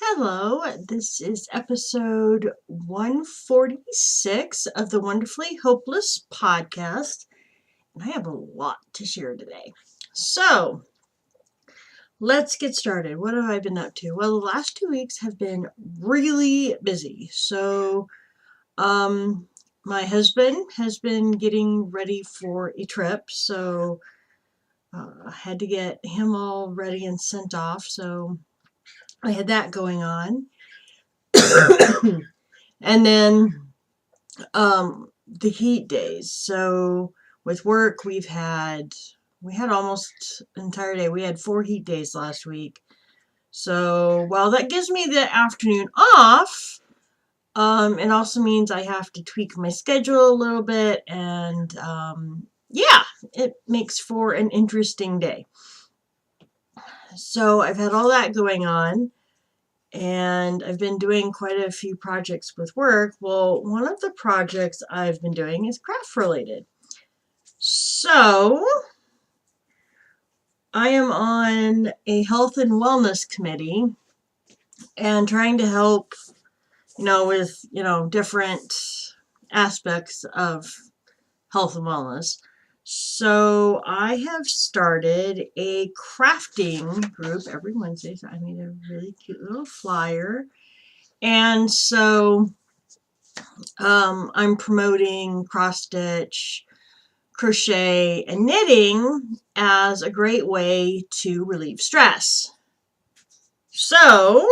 Hello, this is episode 146 of the Wonderfully Hopeless podcast, and I have a lot to share today. So, let's get started. What have I been up to? Well, the last 2 weeks have been really busy. Um, my husband has been getting ready for a trip, so I had to get him all ready and sent off, so I had that going on. And then the heat days. So with work, we had almost an entire day. We had 4 heat days last week. So while that gives me the afternoon off, it also means I have to tweak my schedule a little bit, and yeah, it makes for an interesting day. So I've had all that going on, and I've been doing quite a few projects with work. Well, one of the projects I've been doing is craft related. So I am on a health and wellness committee and trying to help, with, different aspects of health and wellness. So I have started a crafting group every Wednesday. So I made a really cute little flyer. And so I'm promoting cross stitch, crochet, and knitting as a great way to relieve stress. So,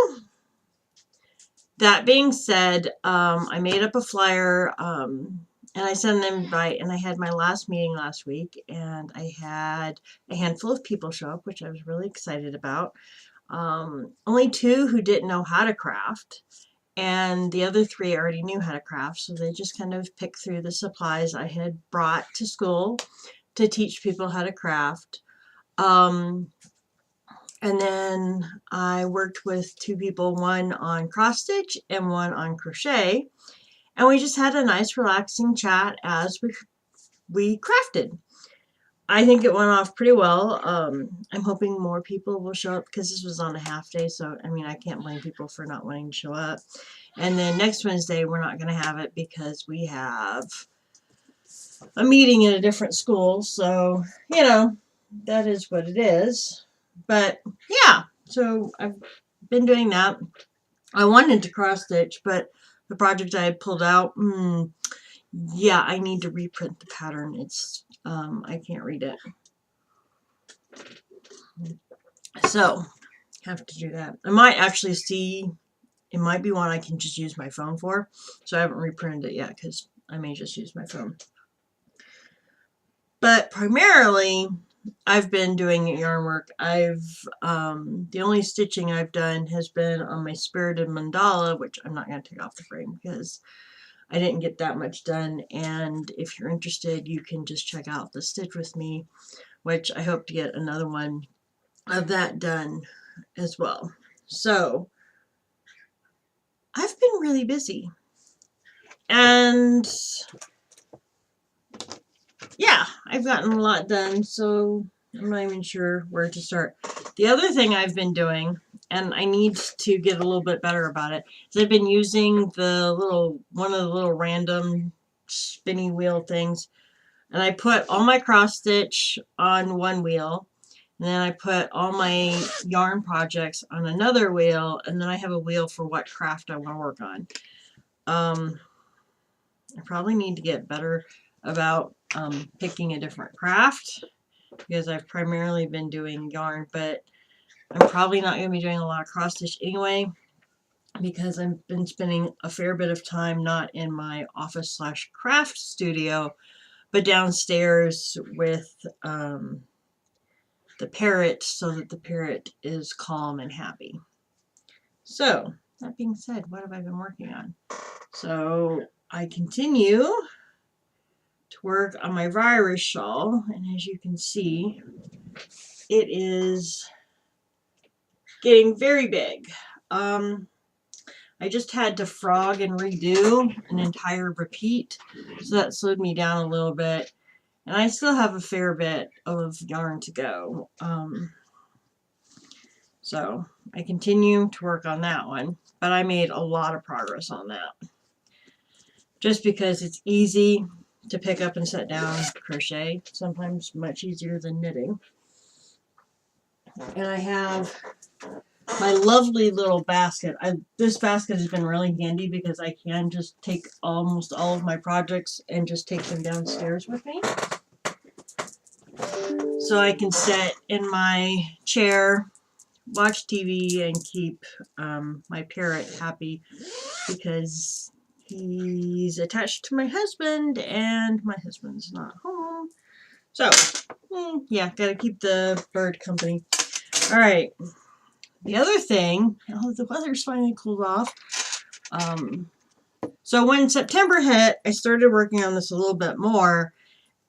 that being said, I made up a flyer and I sent an invite, and I had my last meeting last week, and I had a handful of people show up, which I was really excited about. Only 2 who didn't know how to craft, and the other 3 already knew how to craft, so they just kind of picked through the supplies I had brought to school to teach people how to craft. And then I worked with 2 people, one on cross stitch and one on crochet, and we just had a nice relaxing chat as we crafted. I think it went off pretty well. I'm hoping more people will show up because this was on a half day, so I can't blame people for not wanting to show up. And then next Wednesday, we're not going to have it because we have a meeting in a different school. So, that is what it is. But yeah, so I've been doing that. I wanted to cross stitch, but the project I had pulled out, yeah, I need to reprint the pattern. It's, I can't read it. So, have to do that. I might actually see, it might be one I can just use my phone for. So I haven't reprinted it yet because I may just use my phone. But primarily, I've been doing yarn work. The only stitching I've done has been on my spirited mandala, which I'm not going to take off the frame because I didn't get that much done. And if you're interested, you can just check out the Stitch With Me, which I hope to get another one of that done as well. So I've been really busy. And yeah, I've gotten a lot done, so I'm not even sure where to start. The other thing I've been doing, and I need to get a little bit better about it, is I've been using one of the little random spinny wheel things, and I put all my cross stitch on one wheel, and then I put all my yarn projects on another wheel, and then I have a wheel for what craft I want to work on. I probably need to get better about picking a different craft because I've primarily been doing yarn, but I'm probably not going to be doing a lot of cross stitch anyway because I've been spending a fair bit of time not in my office / craft studio, but downstairs with the parrot so that the parrot is calm and happy. So, that being said, what have I been working on? So, I continue to work on my virus shawl, and as you can see, it is getting very big. I just had to frog and redo an entire repeat, so that slowed me down a little bit, and I still have a fair bit of yarn to go. So I continue to work on that one, but I made a lot of progress on that. Just because it's easy to pick up and set down crochet, sometimes much easier than knitting. And I have my lovely little basket. This basket has been really handy because I can just take almost all of my projects and just take them downstairs with me. So I can sit in my chair, watch TV, and keep my parrot happy because he's attached to my husband and my husband's not home. So, yeah, gotta keep the bird company. All right. The other thing, the weather's finally cooled off. So when September hit, I started working on this a little bit more.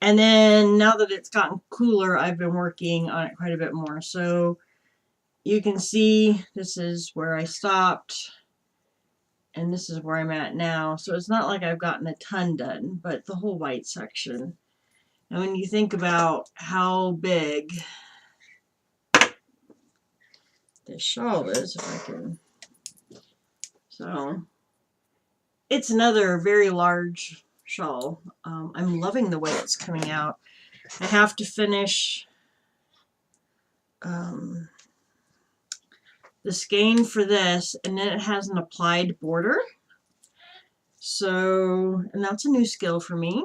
And then now that it's gotten cooler, I've been working on it quite a bit more. So you can see this is where I stopped. And this is where I'm at now. So it's not like I've gotten a ton done, but the whole white section. And when you think about how big this shawl is, if I can. So it's another very large shawl. I'm loving the way it's coming out. I have to finish the skein for this, and then it has an applied border. So, and that's a new skill for me.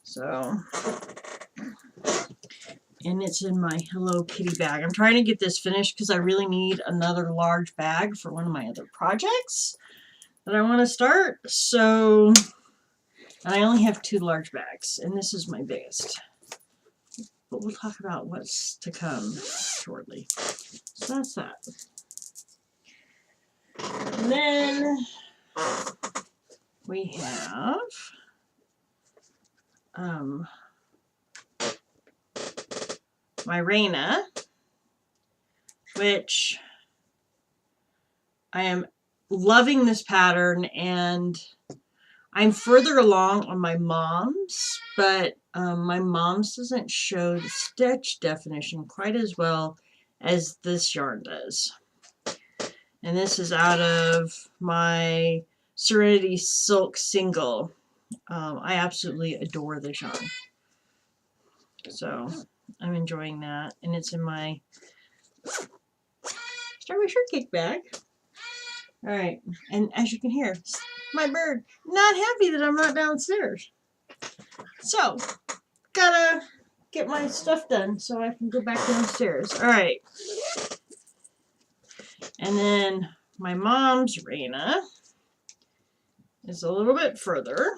So, and it's in my Hello Kitty bag. I'm trying to get this finished because I really need another large bag for one of my other projects that I want to start. So, and I only have 2 large bags, and this is my biggest. But we'll talk about what's to come shortly. So that's that. And then we have my Raina, which I am loving this pattern, and I'm further along on my mom's, but my mom's doesn't show the stitch definition quite as well as this yarn does. And this is out of my Serenity Silk Single. I absolutely adore this yarn. So I'm enjoying that. And it's in my Strawberry Shortcake bag. Alright, and as you can hear, my bird not happy that I'm not downstairs. So, gotta get my stuff done so I can go back downstairs. Alright. And then my mom's Raina is a little bit further.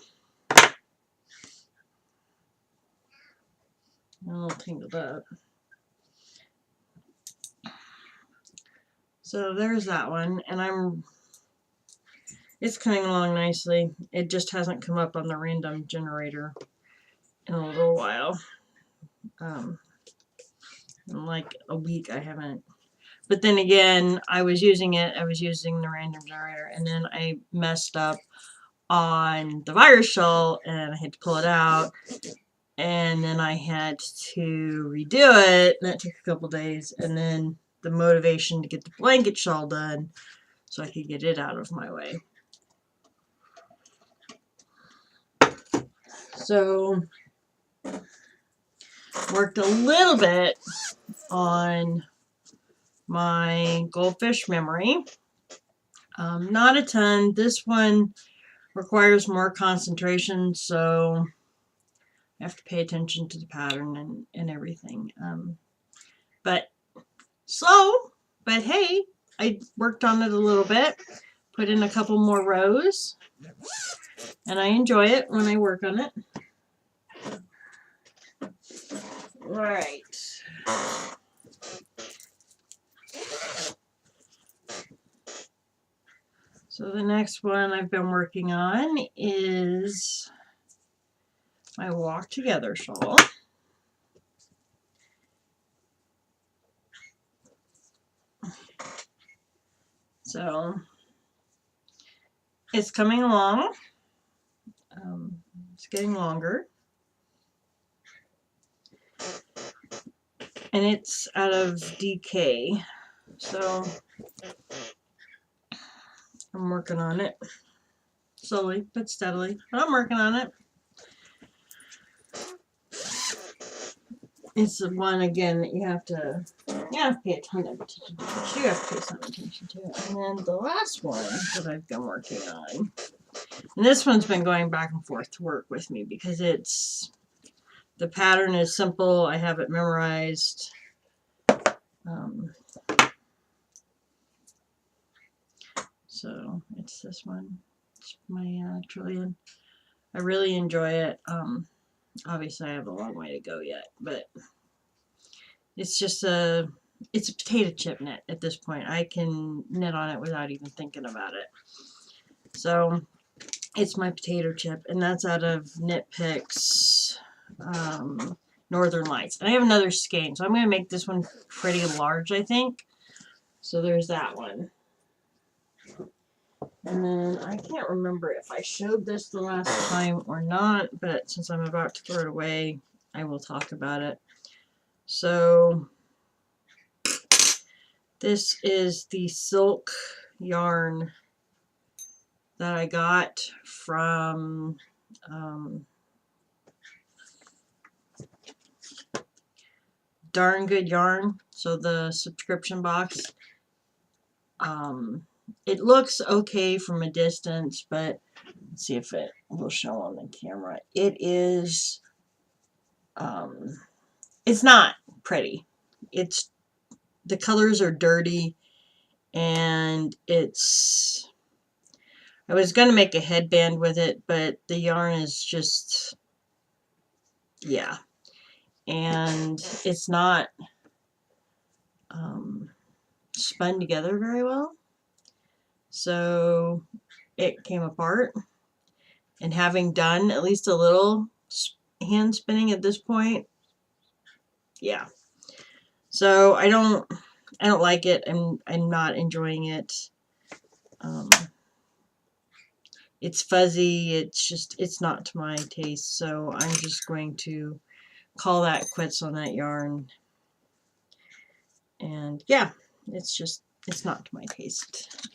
A little tangled up. So there's that one, and it's coming along nicely. It just hasn't come up on the random generator in a little while. In like a week I haven't. But then again, I was using the random generator, and then I messed up on the virus shell, and I had to pull it out, and then I had to redo it, and that took a couple days, and then the motivation to get the blanket shawl done so I could get it out of my way. So, worked a little bit on my goldfish memory. Not a ton. This one requires more concentration, so I have to pay attention to the pattern and everything. But slow, but hey, I worked on it a little bit, put in a couple more rows, and I enjoy it when I work on it. Right. So the next one I've been working on is my Walk Together shawl. So it's coming along. It's getting longer. and it's out of DK. So I'm working on it slowly but steadily. But I'm working on it. It's the one again that you have to pay a ton of attention to. You have to pay some attention to. And then the last one that I've been working on, and this one's been going back and forth to work with me because the pattern is simple. I have it memorized. So it's this one. It's my Trillion. I really enjoy it. Obviously I have a long way to go yet, but it's just it's a potato chip knit at this point. I can knit on it without even thinking about it. So it's my potato chip, and that's out of Knit Picks Northern Lights. And I have another skein, so I'm going to make this one pretty large, I think. So there's that one. And then I can't remember if I showed this the last time or not, but since I'm about to throw it away, I will talk about it. So this is the silk yarn that I got from Darn Good Yarn, so the subscription box. It looks okay from a distance, but let's see if it will show on the camera. It is, it's not pretty. The colors are dirty, and I was going to make a headband with it, but the yarn is just, yeah. And it's not spun together very well. So it came apart. And having done at least a little hand spinning at this point, yeah. So I don't like it. I'm not enjoying it. It's fuzzy. It's not to my taste. So I'm just going to call that quits on that yarn. And yeah, it's not to my taste.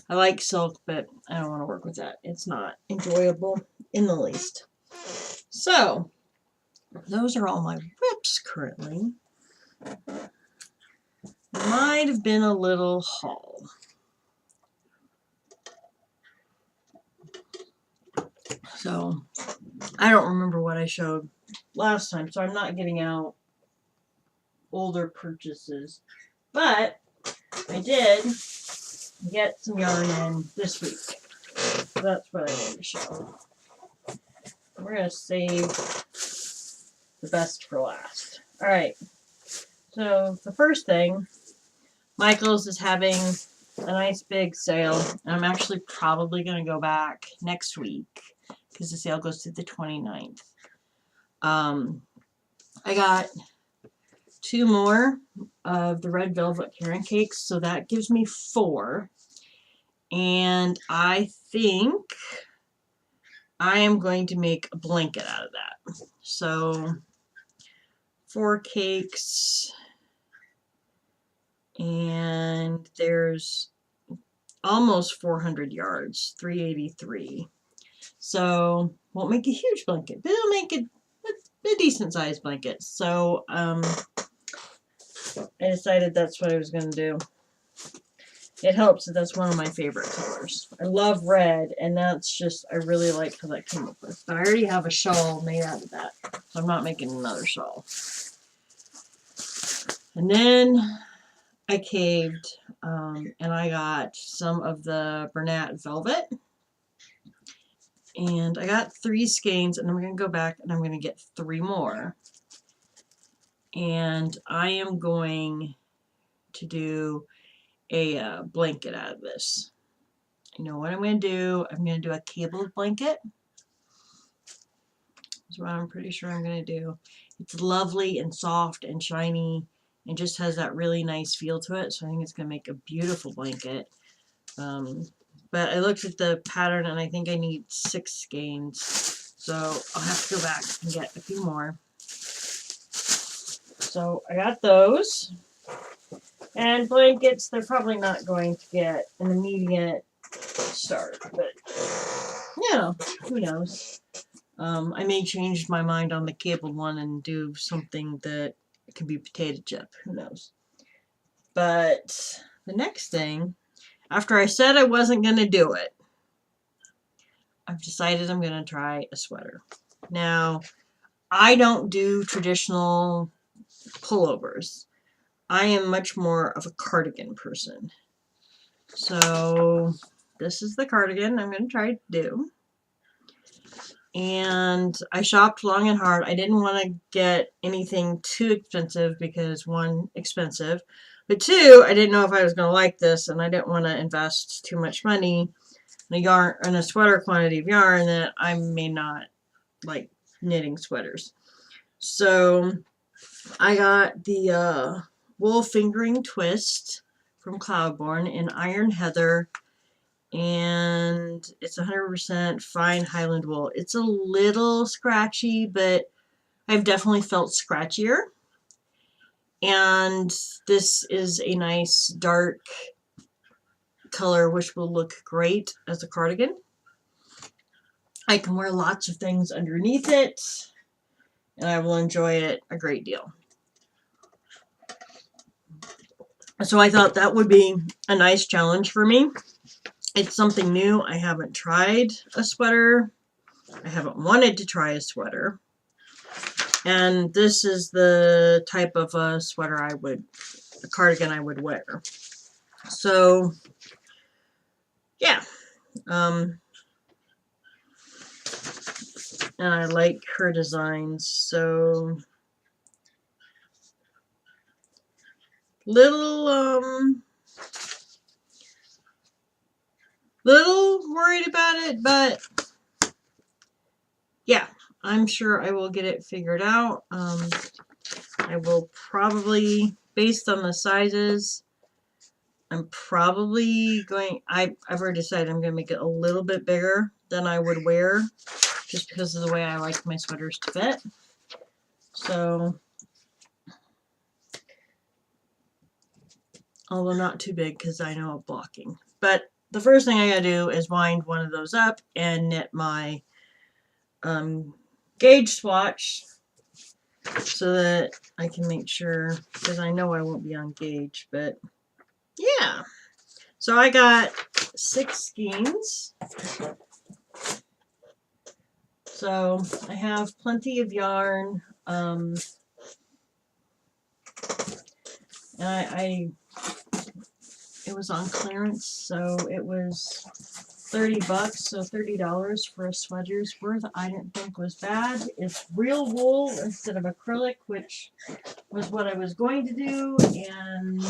I like silk, but I don't want to work with that. It's not enjoyable in the least. So those are all my whips currently. Might have been a little haul. So I don't remember what I showed last time, so I'm not giving out older purchases. But I did get some yarn in this week. So that's what I wanted to show. We're going to save the best for last. Alright. So the first thing, Michaels is having a nice big sale. And I'm actually probably going to go back next week because the sale goes to the 29th. I got 2 more of the red velvet Karen cakes, so that gives me 4. And I think I am going to make a blanket out of that. So 4 cakes, and there's almost 400 yards, 383. So won't make a huge blanket, but it'll make a decent sized blanket. So I decided that's what I was going to do. It helps that that's one of my favorite colors. I love red, and that's just, I really like how that came up with. But I already have a shawl made out of that, so I'm not making another shawl. And then I caved, and I got some of the Bernat Velvet. And I got 3 skeins, and I'm going to go back and I'm going to get 3 more. And I am going to do a blanket out of this. You know what I'm going to do? I'm going to do a cabled blanket. That's what I'm pretty sure I'm going to do. It's lovely and soft and shiny and just has that really nice feel to it. So I think it's going to make a beautiful blanket. But I looked at the pattern and I think I need 6 skeins. So I'll have to go back and get a few more. So I got those. And blankets, they're probably not going to get an immediate start, but who knows? I may change my mind on the cabled one and do something that can be potato chip. Who knows? But the next thing, after I said I wasn't going to do it, I've decided I'm going to try a sweater. Now, I don't do traditional pullovers. I am much more of a cardigan person. So this is the cardigan I'm going to try to do. And I shopped long and hard. I didn't want to get anything too expensive because, one, expensive, but two, I didn't know if I was going to like this, and I didn't want to invest too much money in a yarn, in a sweater quantity of yarn that I may not like knitting sweaters. So I got the wool fingering twist from Cloudborn in Iron Heather, and it's 100% fine Highland wool. It's a little scratchy, but I've definitely felt scratchier. And this is a nice dark color, which will look great as a cardigan. I can wear lots of things underneath it, and I will enjoy it a great deal. So I thought that would be a nice challenge for me. It's something new. I haven't tried a sweater. I haven't wanted to try a sweater. And this is the type of a sweater a cardigan I would wear. So, yeah. And I like her designs. So, little worried about it, but yeah, I'm sure I will get it figured out. I will probably, based on the sizes, I'm probably going, I've already decided I'm going to make it a little bit bigger than I would wear, just because of the way I like my sweaters to fit. So, although not too big because I know of blocking. But the first thing I gotta do is wind one of those up and knit my gauge swatch so that I can make sure, because I know I won't be on gauge, but yeah. So I got 6 skeins. So I have plenty of yarn. And it was on clearance, so it was $30, so $30 for a sweater's worth I didn't think was bad. It's real wool instead of acrylic, which was what I was going to do, and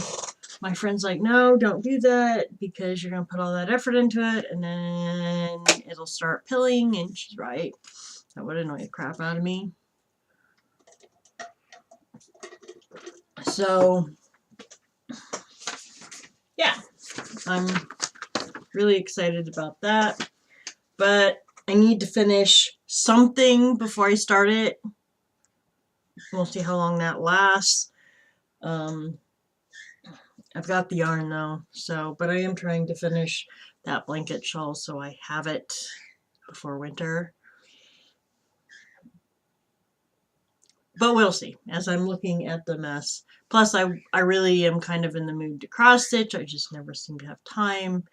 my friend's like, no, don't do that because you're going to put all that effort into it and then it'll start pilling, and she's right. That would annoy the crap out of me. So, yeah, I'm really excited about that, but I need to finish something before I start it. We'll see how long that lasts. I've got the yarn though, so, but I am trying to finish that blanket shawl so I have it before winter. But we'll see as I'm looking at the mess. Plus, I really am kind of in the mood to cross stitch. I just never seem to have time.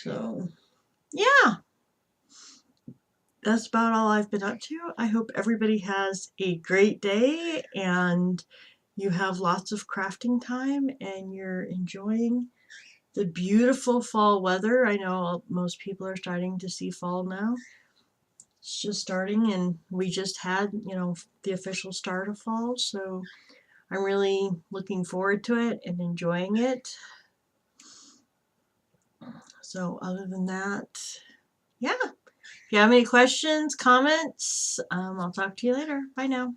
So, yeah. That's about all I've been up to. I hope everybody has a great day and you have lots of crafting time and you're enjoying the beautiful fall weather. I know most people are starting to see fall now. It's just starting, and we just had, the official start of fall, so I'm really looking forward to it and enjoying it. So other than that, yeah. If you have any questions, comments, I'll talk to you later. Bye now.